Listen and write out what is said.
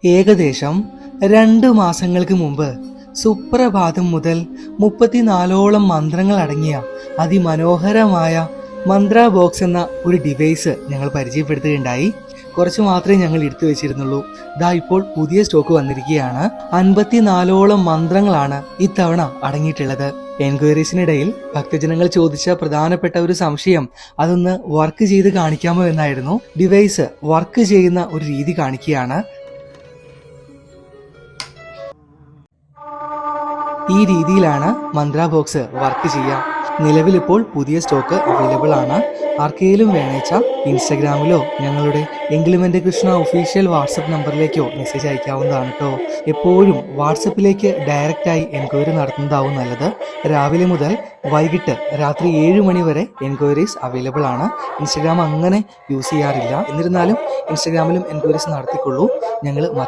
ഏകദേശം 2 മാസങ്ങൾക്ക് മുമ്പ് സുപ്രഭാതം മുതൽ 34ഓളം മന്ത്രങ്ങൾ അടങ്ങിയ അതിമനോഹരമായ മന്ത്ര ബോക്സ് എന്ന ഒരു ഡിവൈസ് ഞങ്ങൾ പരിചയപ്പെടുത്തുകയുണ്ടായി. കുറച്ച് മാത്രമേ ഞങ്ങൾ എടുത്തു വെച്ചിരുന്നുള്ളൂ. ഇപ്പോൾ പുതിയ സ്റ്റോക്ക് വന്നിരിക്കുകയാണ്. 54ഓളം മന്ത്രങ്ങളാണ് ഇത്തവണ അടങ്ങിയിട്ടുള്ളത്. എൻക്വയറീസിനിടയിൽ ഭക്തജനങ്ങൾ ചോദിച്ച പ്രധാനപ്പെട്ട ഒരു സംശയം അതൊന്ന് വർക്ക് ചെയ്ത് കാണിക്കാമോ എന്നായിരുന്നു. ഡിവൈസ് വർക്ക് ചെയ്യുന്ന ഒരു രീതി കാണിക്കുകയാണ്. ഈ രീതിയിലാണ് മന്ത്ര ബോക്സ് വർക്ക് ചെയ്യുക. നിലവിലിപ്പോൾ പുതിയ സ്റ്റോക്ക് അവൈലബിൾ ആണ്. ആർക്കെങ്കിലും വേണേച്ച ഇൻസ്റ്റഗ്രാമിലോ ഞങ്ങളുടെ എങ്കിലുമെൻ്റെ കൃഷ്ണ ഒഫീഷ്യൽ വാട്സപ്പ് നമ്പറിലേക്കോ മെസ്സേജ് അയക്കാവുന്നതാണ് കേട്ടോ. എപ്പോഴും വാട്സപ്പിലേക്ക് ഡയറക്റ്റായി എൻക്വയറി നടത്തുന്നതാവും നല്ലത്. രാവിലെ മുതൽ വൈകിട്ട് രാത്രി 7 മണി വരെ എൻക്വയറീസ് അവൈലബിൾ ആണ്. ഇൻസ്റ്റഗ്രാം അങ്ങനെ യൂസ് ചെയ്യാറില്ല. എന്നിരുന്നാലും ഇൻസ്റ്റഗ്രാമിലും എൻക്വയറീസ് നടത്തിക്കൊള്ളൂ. ഞങ്ങൾ